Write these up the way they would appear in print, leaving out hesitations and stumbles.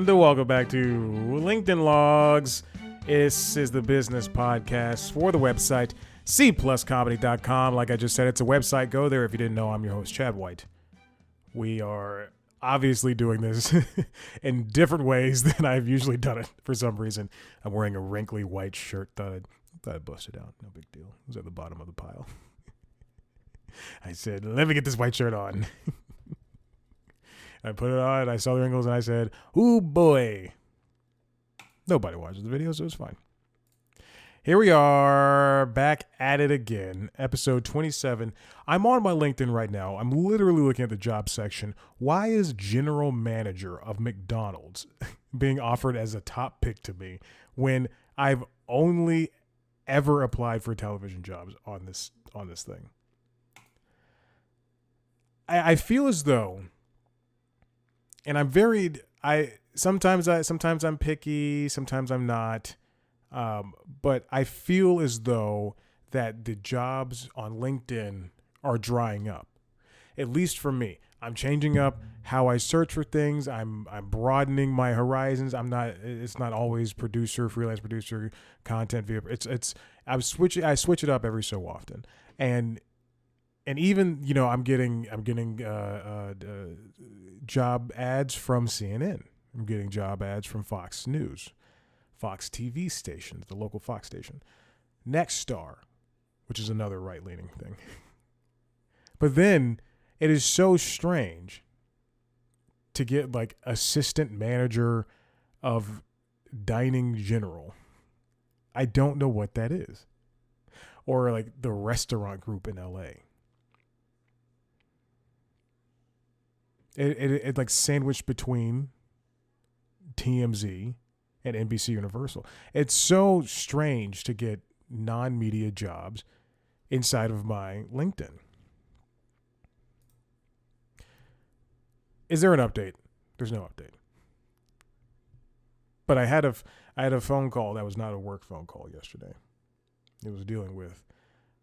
And welcome back to LinkedIn Logs. This is the business podcast for the website cpluscomedy.com. Like I just said, it's a website. Go there if you didn't know. I'm your host, Chad White. We are obviously doing this in different ways than I've usually done it for some reason. I'm wearing a wrinkly white shirt. Thought I'd bust it out. No big deal. It was at the bottom of the pile. I said, let me get this white shirt on. I put it on, I saw the wrinkles, and I said, ooh, boy. Nobody watches the video, so it's fine. Here we are, back at it again, episode 27. I'm on my LinkedIn right now. I'm literally looking at the job section. Why is general manager of McDonald's being offered as a top pick to me when I've only ever applied for television jobs on this thing? I feel as though... And I'm varied. Sometimes I'm picky, sometimes I'm not. But I feel as though that the jobs on LinkedIn are drying up. At least for me. I'm changing up how I search for things. I'm broadening my horizons. It's not always freelance producer, content via. I switch it up every so often. And even, I'm getting job ads from CNN. I'm getting job ads from Fox News, Fox TV stations, the local Fox station, Nexstar, which is another right-leaning thing. But then it is so strange to get like assistant manager of dining general. I don't know what that is. Or like the restaurant group in LA. It like sandwiched between TMZ and NBC Universal. It's so strange to get non-media jobs inside of my LinkedIn. Is there an update? There's no update. But I had a phone call that was not a work phone call yesterday. It was dealing with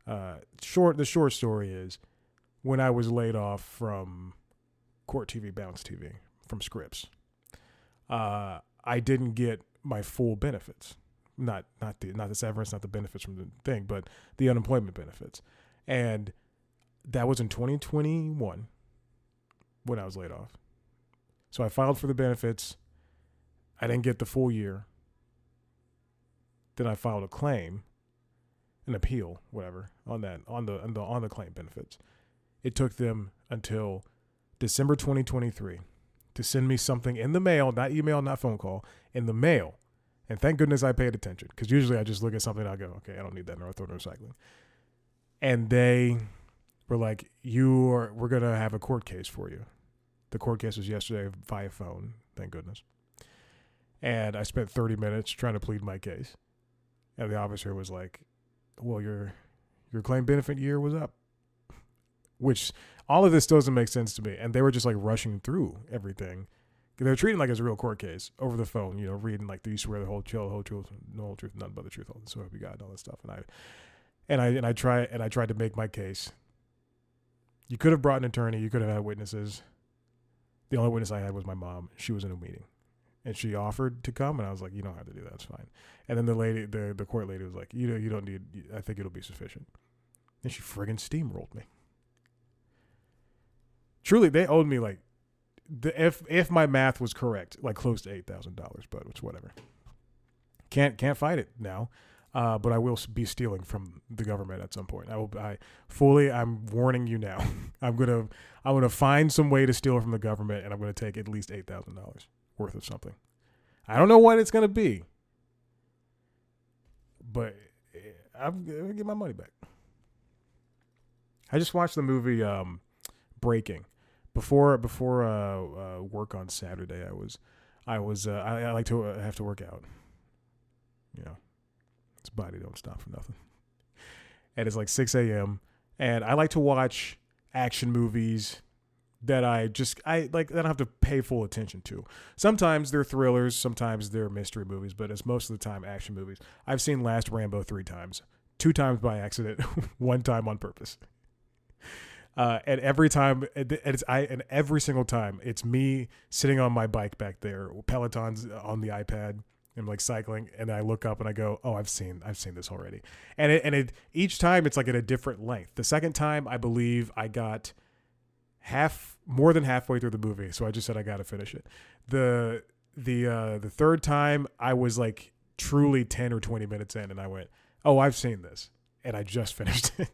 the short story is when I was laid off from Court TV, Bounce TV, from Scripps, I didn't get my full benefits, not the severance, not the benefits from the thing, but the unemployment benefits, and that was in 2021 when I was laid off. So I filed for the benefits. I didn't get the full year. Then I filed a claim, an appeal, whatever, on the claim benefits. It took them until December 2023 to send me something in the mail, not email, not phone call, in the mail. And thank goodness I paid attention, because usually I just look at something and I go, okay, I don't need that, and I'll throw it in recycling. And they were like, we're going to have a court case for you. The court case was yesterday via phone, thank goodness. And I spent 30 minutes trying to plead my case. And the officer was like, well, your claim benefit year was up. Which all of this doesn't make sense to me. And they were just like rushing through everything. They were treating it like it's a real court case over the phone, reading like, do you swear the whole truth, no whole truth, nothing but the truth, so help you God, and all that stuff. And I tried to make my case. You could have brought an attorney, you could have had witnesses. The only witness I had was my mom. She was in a meeting. And she offered to come, and I was like, you don't have to do that, it's fine. And then the court lady was like, you don't need, I think it'll be sufficient. And she friggin' steamrolled me. Truly, they owed me like, if my math was correct, like close to $8,000, but it's whatever. Can't fight it now, but I will be stealing from the government at some point. I'm warning you now. I'm gonna find some way to steal from the government, and I'm gonna take at least $8,000 worth of something. I don't know what it's gonna be, but I'm gonna get my money back. I just watched the movie Breaking. Before work on Saturday, I like to have to work out. This body don't stop for nothing. And it's like 6 a.m. and I like to watch action movies that I don't have to pay full attention to. Sometimes they're thrillers, sometimes they're mystery movies, but it's most of the time action movies. I've seen Last Rambo 3 times, 2 times by accident, 1 time on purpose. And every time, and every single time, it's me sitting on my bike back there, Peloton's on the iPad. I'm like cycling, and I look up and I go, "Oh, I've seen this already." And each time it's like at a different length. The second time, I believe I got more than halfway through the movie, so I just said I got to finish it. The third time, I was like truly 10 or 20 minutes in, and I went, "Oh, I've seen this," and I just finished it.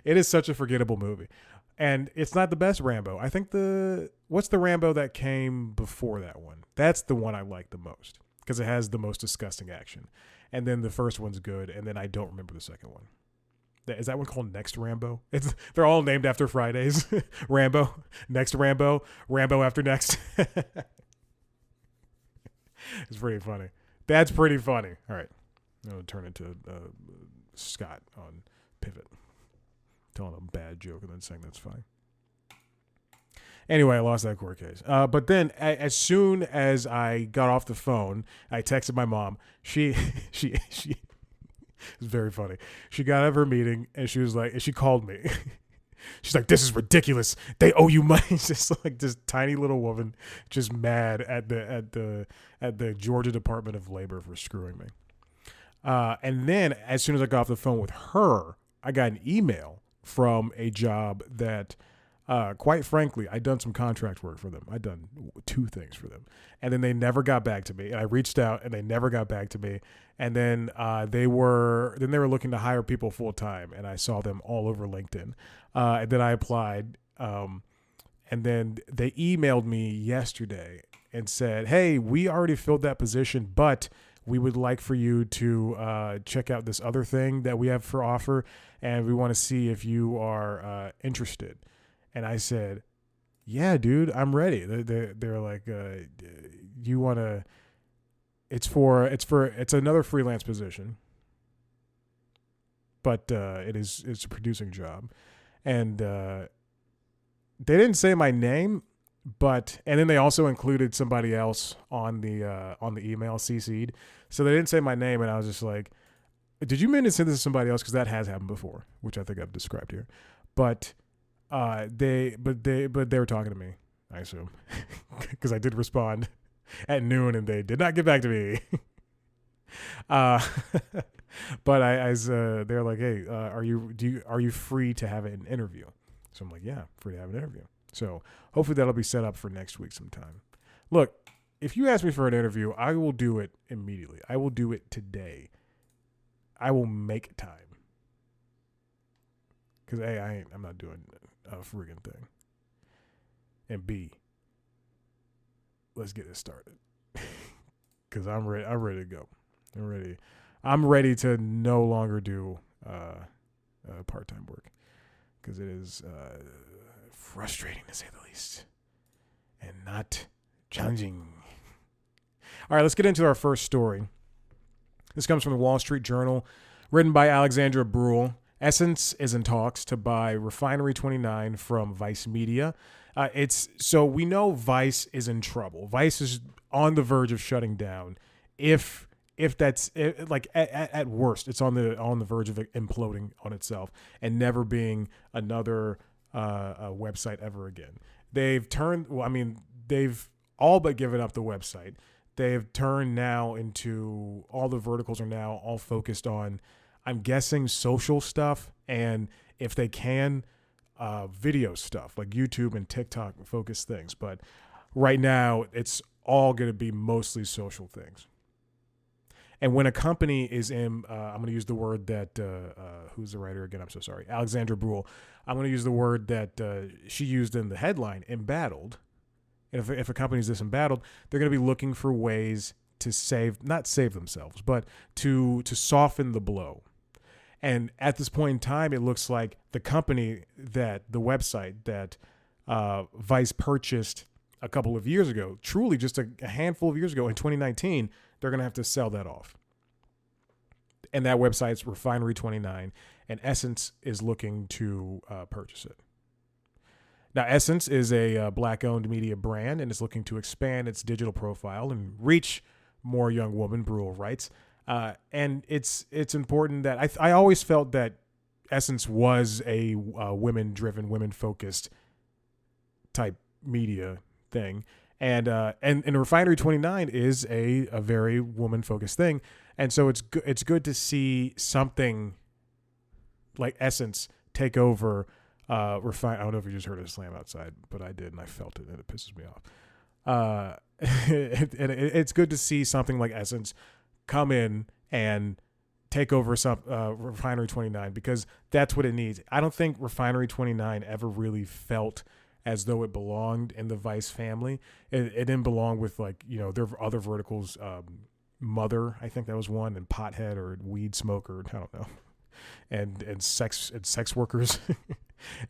It is such a forgettable movie. And it's not the best Rambo. I think what's the Rambo that came before that one? That's the one I like the most because it has the most disgusting action. And then the first one's good, and then I don't remember the second one. Is that one called Next Rambo? They're all named after Fridays. Rambo, Next Rambo, Rambo after Next. It's pretty funny. That's pretty funny. All right. I'm going to turn into Scott on Pivot. Telling a bad joke and then saying that's fine. Anyway, I lost that court case. But then as soon as I got off the phone, I texted my mom. She it's very funny. She got out of her meeting and she was like, and she called me. She's like, "This is ridiculous. They owe you money." It's just like this tiny little woman, just mad at the Georgia Department of Labor for screwing me. And then as soon as I got off the phone with her, I got an email from a job that, quite frankly, I'd done some contract work for them. I'd done 2 things for them. And then they never got back to me. And I reached out and they never got back to me. And then they were looking to hire people full time. And I saw them all over LinkedIn. And then I applied. And then they emailed me yesterday and said, "Hey, we already filled that position, but we would like for you to check out this other thing that we have for offer, and we want to see if you are interested." And I said, "Yeah, dude, I'm ready." They're like, "You want to?" It's another freelance position, but it's a producing job, and they didn't say my name. And then they also included somebody else on the email CC'd. So they didn't say my name, and I was just like, "Did you mean to send this to somebody else?" Because that has happened before, which I think I've described here. But they were talking to me, I assume, because I did respond at noon, and they did not get back to me. But they're like, "Hey, are you free to have an interview?" So I'm like, "Yeah, free to have an interview." So hopefully that'll be set up for next week sometime. Look, if you ask me for an interview, I will do it immediately. I will do it today. I will make time. Because A, I'm not doing a friggin' thing. And B, let's get this started. Because I'm ready to go. I'm ready to no longer do part-time work. Because it is frustrating to say the least, and not challenging. All right, let's get into our first story. This comes from the Wall Street Journal, written by Alexandra Bruhl. Essence is in talks to buy Refinery 29 from Vice Media. So we know Vice is in trouble. Vice is on the verge of shutting down. If that's like at worst, it's on the verge of imploding on itself and never being another website ever again. They've all but given up the website. They've turned now into all the verticals are now all focused on, I'm guessing, social stuff, and if they can, video stuff like YouTube and TikTok focused things. But right now, it's all going to be mostly social things. And when a company is in, I'm going to use the word that, who's the writer again? I'm so sorry. Alexandra Bruhl. I'm going to use the word that she used in the headline, embattled. And if a company's this embattled, they're going to be looking for ways to not save themselves, but to soften the blow. And at this point in time, it looks like the website that Vice purchased a couple of years ago, truly just a handful of years ago in 2019, they're going to have to sell that off. And that website's Refinery 29, and Essence is looking to purchase it. Now, Essence is a Black-owned media brand and is looking to expand its digital profile and reach more young women, Bruhl writes. And it's important that I always felt that Essence was a women-driven, women-focused type media thing, and Refinery 29 is a very woman-focused thing, and so it's good to see something like Essence take over. I don't know if you just heard a slam outside, but I did, and I felt it, and it pisses me off. It's good to see something like Essence come in and take over some Refinery 29, because that's what it needs. I don't think Refinery 29 ever really felt as though it belonged in the Vice family. It didn't belong with, like, there were other verticals. Mother, I think that was one, and Pothead or Weed Smoker, I don't know, and sex workers,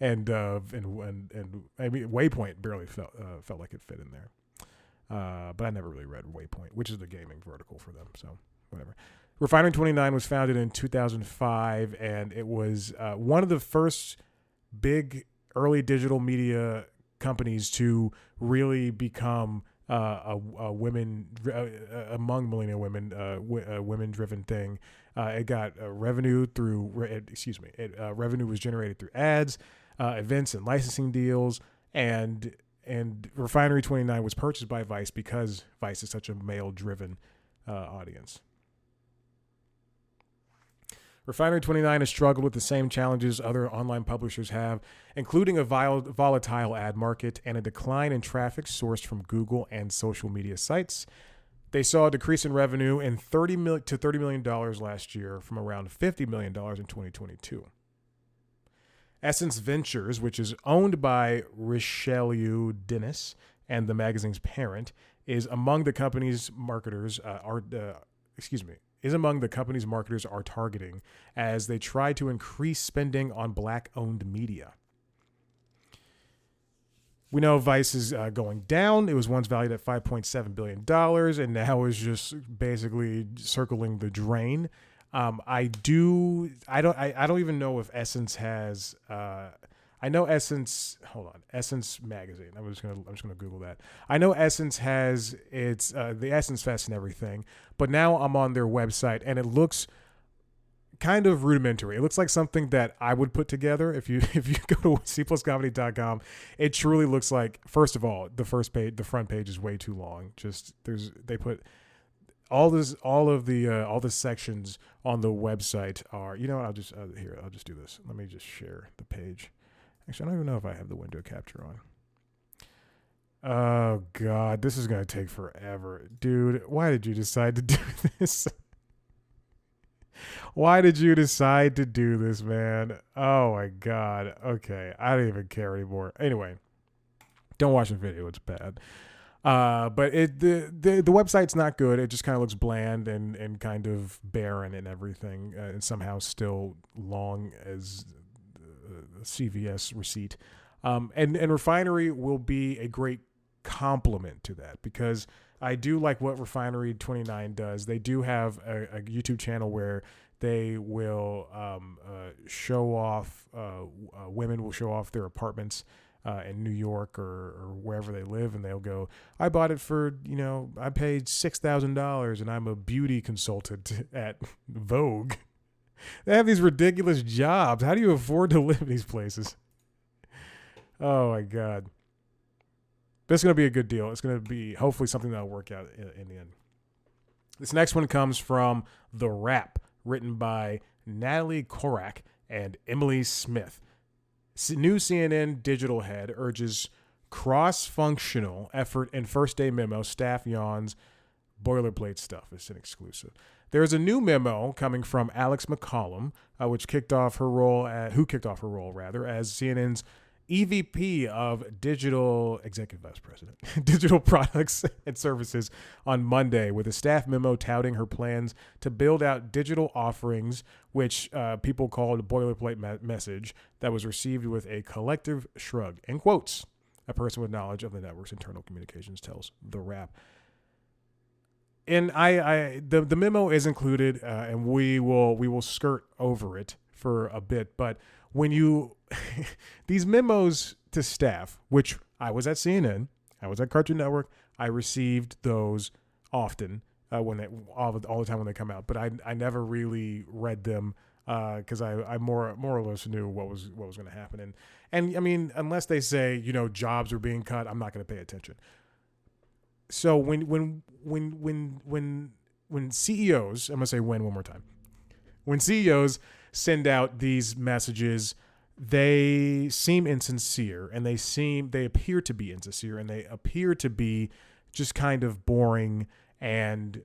and I mean Waypoint barely felt like it fit in there. But I never really read Waypoint, which is the gaming vertical for them. So whatever. Refinery 29 was founded in 2005, and it was one of the first big early digital media companies to really become a women among millennial women, women-driven thing. It got revenue through. Revenue was generated through ads, events, and licensing deals, and Refinery 29 was purchased by Vice because Vice is such a male-driven audience. Refinery 29 has struggled with the same challenges other online publishers have, including a volatile ad market and a decline in traffic sourced from Google and social media sites. They saw a decrease in revenue to $30 million last year from around $50 million in 2022. Essence Ventures, which is owned by Richelieu Dennis and the magazine's parent, is among the company's marketers are targeting as they try to increase spending on Black-owned media. We know Vice is going down. It was once valued at $5.7 billion and now is just basically circling the drain. I don't even know if Essence has. I know Essence. Hold on, Essence magazine. I'm just gonna Google that. I know Essence has its the Essence Fest and everything, but now I'm on their website and it looks kind of rudimentary. It looks like something that I would put together. If you go to cpluscomedy.com, it truly looks like. First of all, the front page is way too long. They put all the sections on the website are. You know what? I'll just do this. Let me just share the page. Actually, I don't even know if I have the window capture on. Oh, God. This is going to take forever. Dude, why did you decide to do this? Why did you decide to do this, man? Oh, my God. Okay. I don't even care anymore. Anyway, don't watch the video. It's bad. But the website's not good. It just kind of looks bland and kind of barren and everything, and somehow still long as CVS receipt. And Refinery will be a great complement to that, because I do like what Refinery 29 does. They do have a YouTube channel where they will show off, women will show off their apartments in New York or wherever they live, and they'll go, I bought it for, I paid $6,000 and I'm a beauty consultant at Vogue. They have these ridiculous jobs. How do you afford to live in these places? Oh, my God. But it's going to be a good deal. It's going to be hopefully something that'll work out in the end. This next one comes from The Wrap, written by Natalie Korak and Emily Smith. New CNN digital head urges cross-functional effort in first day memo. Staff yawns. Boilerplate stuff. It's an exclusive. There's a new memo coming from Alex McCollum, who kicked off her role as CNN's EVP of Digital Executive Vice President, Digital Products and Services on Monday, with a staff memo touting her plans to build out digital offerings, which people called a boilerplate message that was received with a collective shrug. In quotes, a person with knowledge of the network's internal communications tells The Wrap. And the memo is included, and we will skirt over it for a bit. But when you these memos to staff, which I was at CNN, I was at Cartoon Network, I received those often all the time when they come out. But I never really read them because I more or less knew what was going to happen. And I mean, unless they say jobs are being cut, I'm not going to pay attention. So when CEOs, I'm going to say when one more time, when CEOs send out these messages, they seem insincere, and they appear to be insincere, and they appear to be just kind of boring and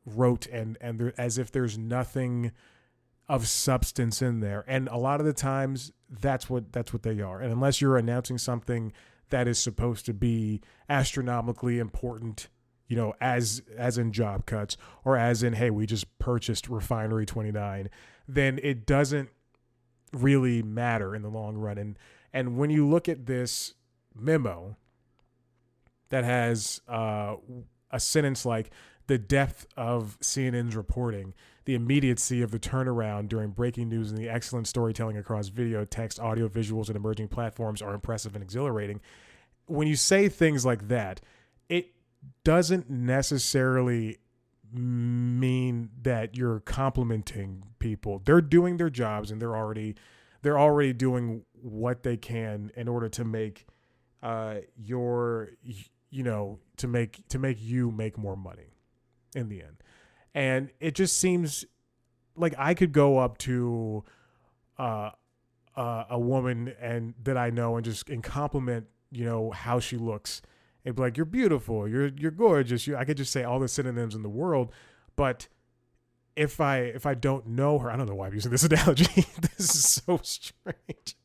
rote, and as if there's nothing of substance in there. And a lot of the times that's what they are. And unless you're announcing something that is supposed to be astronomically important, as in job cuts, or as in, hey, we just purchased Refinery 29, then it doesn't really matter in the long run. And when you look at this memo that has a sentence like, the depth of CNN's reporting, the immediacy of the turnaround during breaking news, and the excellent storytelling across video, text, audio, visuals, and emerging platforms are impressive and exhilarating. When you say things like that, it doesn't necessarily mean that you're complimenting people. They're doing their jobs, and they're already doing what they can in order to make to make you make more money in the end. And it just seems like I could go up to a woman and that I know and compliment how she looks, and be like, you're beautiful, you're gorgeous. I could just say all the synonyms in the world. But if I don't know her, I don't know why I'm using this analogy. This is so strange.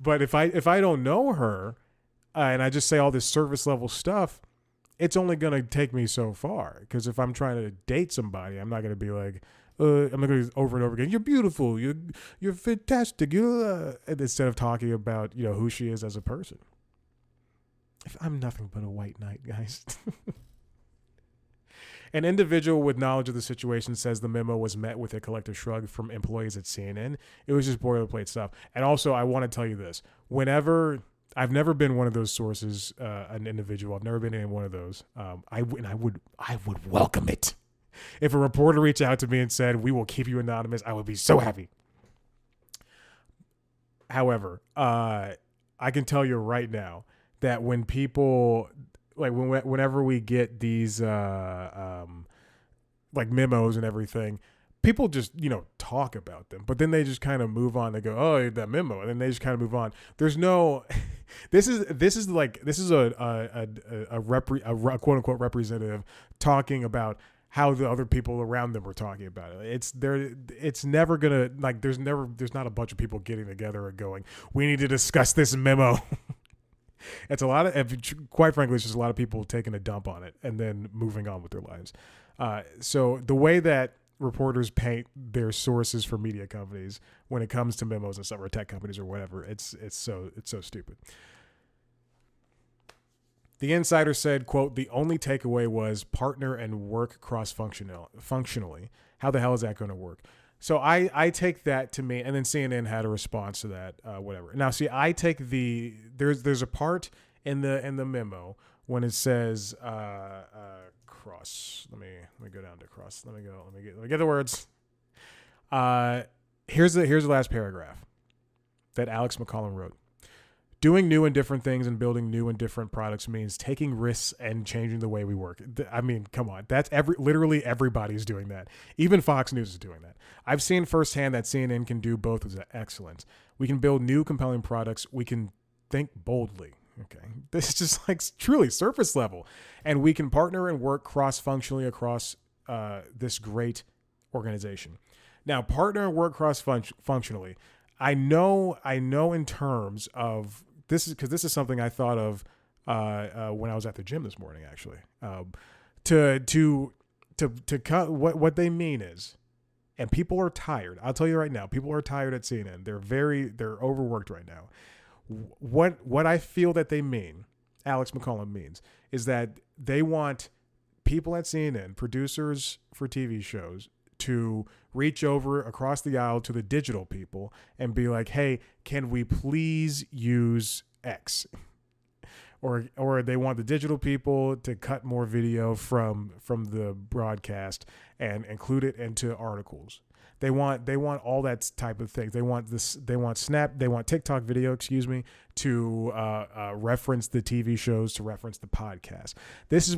But if I don't know her, and I just say all this surface level stuff, it's only going to take me so far. Because if I'm trying to date somebody, I'm not going to be like, I'm not going to over and over again, you're beautiful, you're fantastic, instead of talking about who she is as a person. If I'm nothing but a white knight, guys. An individual with knowledge of the situation says the memo was met with a collective shrug from employees at CNN. It was just boilerplate stuff. And also, I want to tell you this. I've never been one of those sources, an individual. I've never been in one of those. I would welcome it. If a reporter reached out to me and said, we will keep you anonymous, I would be so happy. However, I can tell you right now that when people, like whenever we get these like memos and everything, people just talk about them, but then they just kind of move on. They go, oh, that memo, and then they just kind of move on. There's no this is a quote unquote representative talking about how the other people around them are talking about it. It's never gonna, like, there's not a bunch of people getting together and going, we need to discuss this memo. It's a lot of, quite frankly, it's just a lot of people taking a dump on it and then moving on with their lives. So the way that reporters paint their sources for media companies when it comes to memos and stuff, or tech companies or whatever, it's so stupid. The insider said, quote, the only takeaway was partner and work functionally. How the hell is that going to work? So I take that to mean, and then CNN had a response to that, whatever. Now, see, I take there's a part in the memo when it says cross. Let me go down to cross. Let me get the words. Here's the last paragraph that Alex McCollum wrote. Doing new and different things and building new and different products means taking risks and changing the way we work. I mean, come on. That's literally everybody's doing that. Even Fox News is doing that. I've seen firsthand that CNN can do both with excellence. We can build new, compelling products. We can think boldly. Okay. This is just like truly surface level. And we can partner and work cross-functionally across this great organization. Now, partner and work cross-functionally. I know in terms of, this is something I thought of when I was at the gym this morning, actually. To cut, what they mean is, and people are tired. I'll tell you right now, people are tired at CNN. They're overworked right now. What I feel that they mean, Alex McCollum means, is that they want people at CNN, producers for TV shows, to reach over across the aisle to the digital people and be like, hey, can we please use X? Or they want the digital people to cut more video from the broadcast and include it into articles. They want all that type of thing. They want this. They want TikTok video, to reference the TV shows, to reference the podcast. This is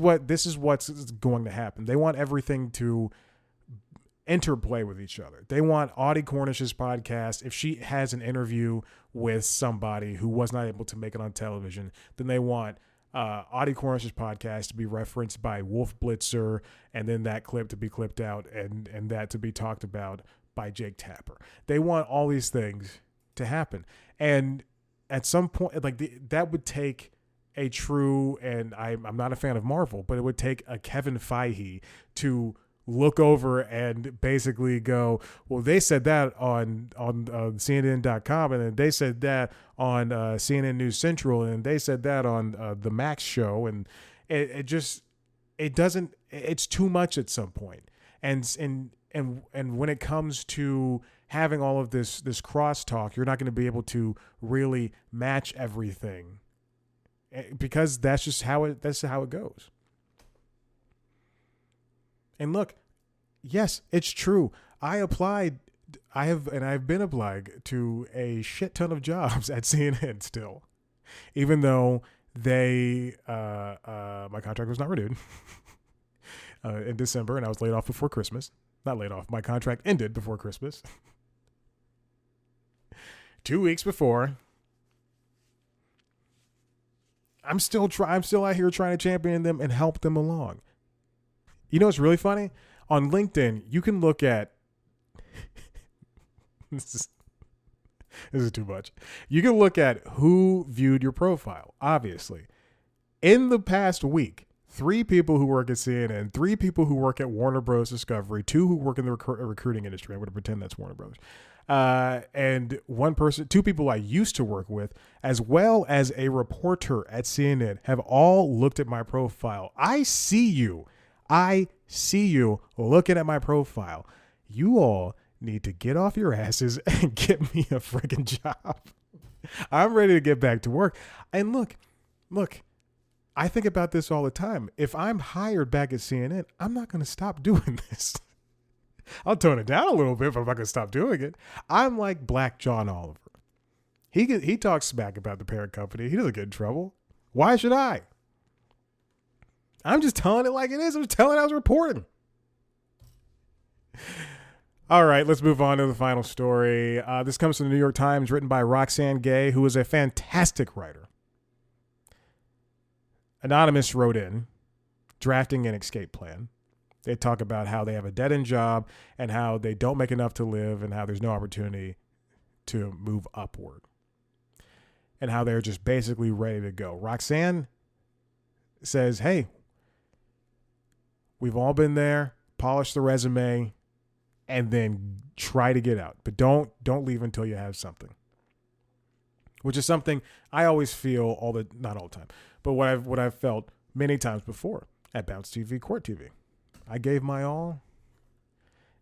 what's going to happen. They want everything to interplay with each other. They want Audie Cornish's podcast. If she has an interview with somebody who was not able to make it on television, then they want Audie Cornish's podcast to be referenced by Wolf Blitzer, and then that clip to be clipped out and that to be talked about by Jake Tapper. They want all these things to happen. And at some point, that would take a true, and I'm not a fan of Marvel, but it would take a Kevin Feige to look over and basically go, well, they said that on CNN.com, and then they said that on CNN News Central, and they said that on the Max show, and it's too much at some point. And when it comes to having all of this crosstalk, you're not going to be able to really match everything, because that's how it goes. And look, yes, it's true. I've been applied to a shit ton of jobs at CNN still, even though my contract was not renewed in December, and I was laid off before Christmas. Not laid off. My contract ended before Christmas. 2 weeks before. I'm still out here trying to champion them and help them along. You know what's really funny? On LinkedIn, you can look at this is too much. You can look at who viewed your profile, obviously. In the past week, 3 people who work at CNN, 3 people who work at Warner Bros. Discovery, 2 who work in the recruiting industry. I'm going to pretend that's Warner Bros. And 2 people I used to work with, as well as a reporter at CNN, have all looked at my profile. I see you looking at my profile. You all need to get off your asses and get me a freaking job. I'm ready to get back to work. And look, I think about this all the time. If I'm hired back at CNN, I'm not going to stop doing this. I'll tone it down a little bit, but I'm not going to stop doing it. I'm like Black John Oliver. He talks smack about the parent company. He doesn't get in trouble. Why should I? I'm just telling it like it is. I'm just telling it I was reporting. All right, let's move on to the final story. This comes from the New York Times, written by Roxane Gay, who is a fantastic writer. Anonymous wrote in, drafting an escape plan. They talk about how they have a dead-end job and how they don't make enough to live and how there's no opportunity to move upward. And how they're just basically ready to go. Roxane says, hey, we've all been there, polish the resume, and then try to get out. But don't leave until you have something. Which is something I always feel not all the time, but what I've felt many times before at Bounce TV, Court TV. I gave my all,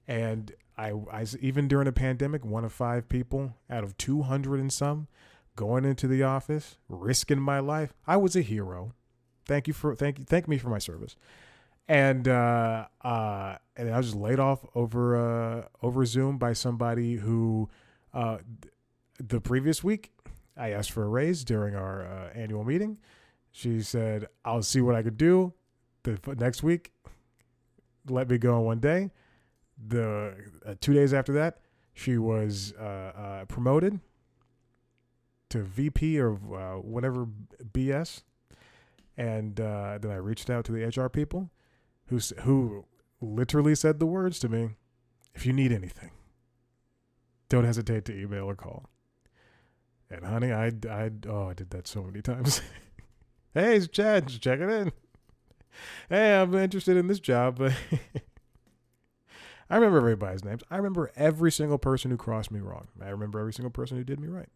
and I even during the pandemic, one of 5 people out of 200 and some going into the office, risking my life. I was a hero. Thank me for my service. And I was just laid off over Zoom by somebody who the previous week I asked for a raise during our annual meeting. She said, I'll see what I could do. The next week, let me go on one day. 2 days after that, she was promoted to VP or whatever BS. And then I reached out to the HR people who literally said the words to me, if you need anything, don't hesitate to email or call. And honey, I did that so many times. Hey, it's Chad, just checking in. Hey, I'm interested in this job, but I remember everybody's names. I remember every single person who crossed me wrong. I remember every single person who did me right.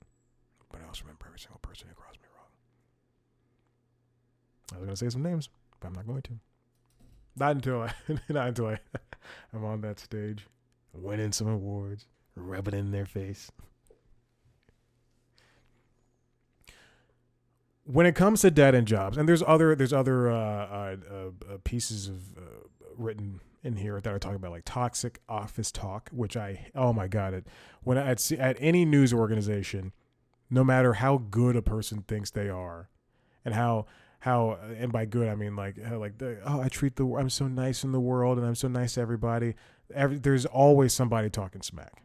But I also remember every single person who crossed me wrong. I was going to say some names, but I'm not going to. Not until I'm on that stage, winning some awards, rub it in their face. When it comes to dead end jobs, and there's other pieces of written in here that are talking about like toxic office talk, which oh my God, when at any news organization, no matter how good a person thinks they are, and and by good I mean like how like I'm so nice in the world and I'm so nice to everybody. There's always somebody talking smack.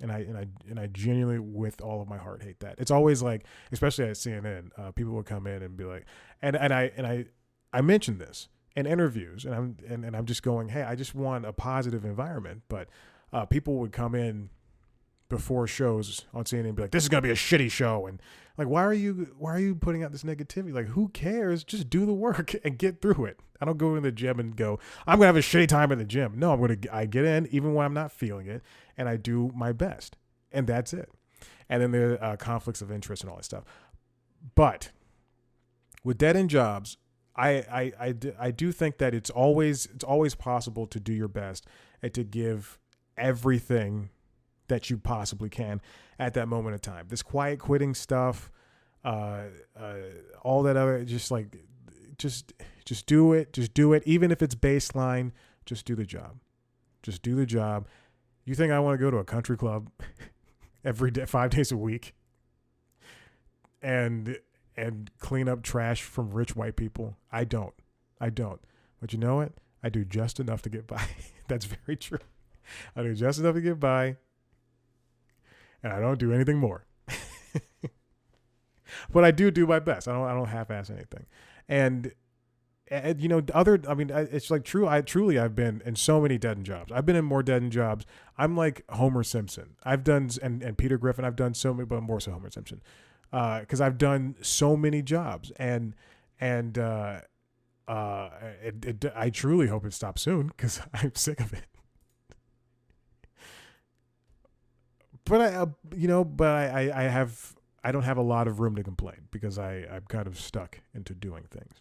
And I genuinely, with all of my heart, hate that. It's always like, especially at CNN, people will come in and be like, and I mentioned this in interviews, and I'm just going, hey, I just want a positive environment. But people would come in before shows on CNN and be like, this is gonna be a shitty show, and like, why are you putting out this negativity? Like, who cares? Just do the work and get through it. I don't go in the gym and go, I'm gonna have a shitty time in the gym. No, I get in even when I'm not feeling it, and I do my best, and that's it. And then there are conflicts of interest and all that stuff. But with dead end jobs, I do think that it's always possible to do your best and to give everything that you possibly can at that moment of time. This quiet quitting stuff, all that other, just do it. Just do it. Even if it's baseline, just do the job. Just do the job. You think I want to go to a country club every day, 5 days a week, and clean up trash from rich white people? I don't. But you know what? I do just enough to get by. That's very true. I do just enough to get by, and I don't do anything more. But I do my best. I don't half-ass anything. And you know, it's like true. I've been in so many dead end jobs. I've been in more dead end jobs. I'm like Homer Simpson. I've done, and Peter Griffin. I've done so many, but more so Homer Simpson, because I've done so many jobs, and I truly hope it stops soon because I'm sick of it. But I don't have a lot of room to complain because I'm kind of stuck into doing things.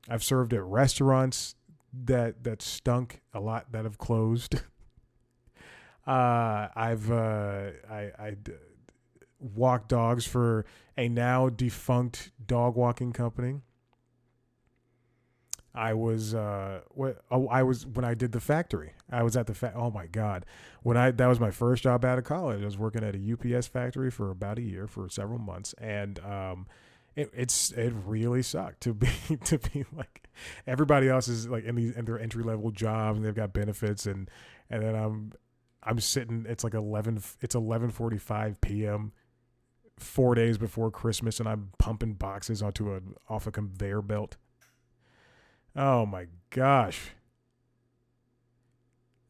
I've served at restaurants that stunk a lot that have closed. I've walked dogs for a now defunct dog walking company. I was when I did the factory. I was at the oh my God. That was my first job out of college. I was working at a UPS factory for about a year, for several months, and it really sucked to be like everybody else is like in their entry level jobs and they've got benefits, and then I'm sitting. It's like 11:45 p.m. 4 days before Christmas, and I'm pumping boxes off a conveyor belt. Oh my gosh.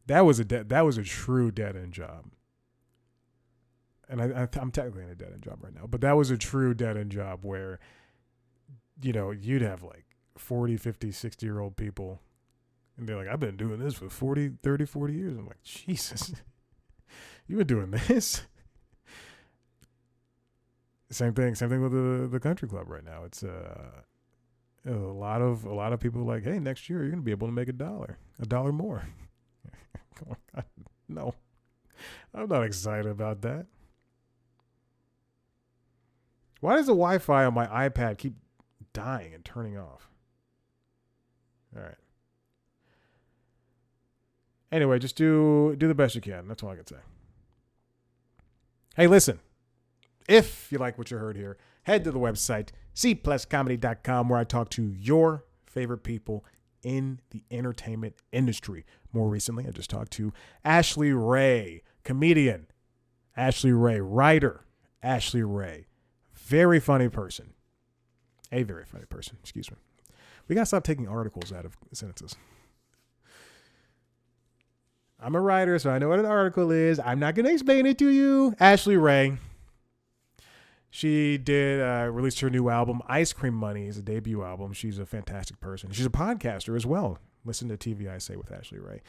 That was a true dead end job. And I'm technically in a dead end job right now, but that was a true dead end job where, you know, you'd have like 40, 50, 60-year-old people, and they're like, I've been doing this for 40 years. I'm like, Jesus, you've been doing this? Same thing with the country club right now. It's a lot of people like, hey, next year you're going to be able to make $1 more. Come on, no, I'm not excited about that. Why does the Wi-Fi on my iPad keep dying and turning off? All right. Anyway, just do the best you can. That's all I can say. Hey, listen. If you like what you heard here, head to the website, cpluscomedy.com, where I talk to your favorite people in the entertainment industry. More recently, I just talked to Ashley Ray, comedian. Ashley Ray, writer. Ashley Ray. Very funny person. A very funny person. Excuse me. We got to stop taking articles out of sentences. I'm a writer, so I know what an article is. I'm not going to explain it to you. Ashley Ray. She did released her new album, Ice Cream Money, is a debut album. She's a fantastic person. She's a podcaster as well. Listen to TV I Say with Ashley Ray.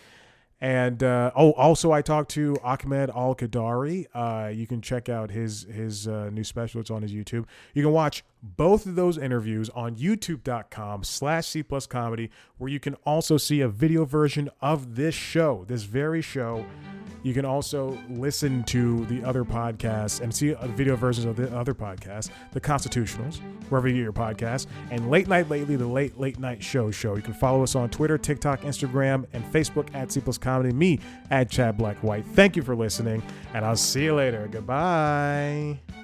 And also I talked to Ahmed Al-Qadari. You can check out his new special. It's on his YouTube. You can watch both of those interviews on youtube.com/C plus comedy, where you can also see a video version of this show, this very show. You can also listen to the other podcasts and see video versions of the other podcasts, the Constitutionals, wherever you get your podcasts, and Late Night Lately, the late night show. You can follow us on Twitter, TikTok, Instagram, and Facebook at C plus comedy, me at Chad Black White. Thank you for listening, and I'll see you later. Goodbye.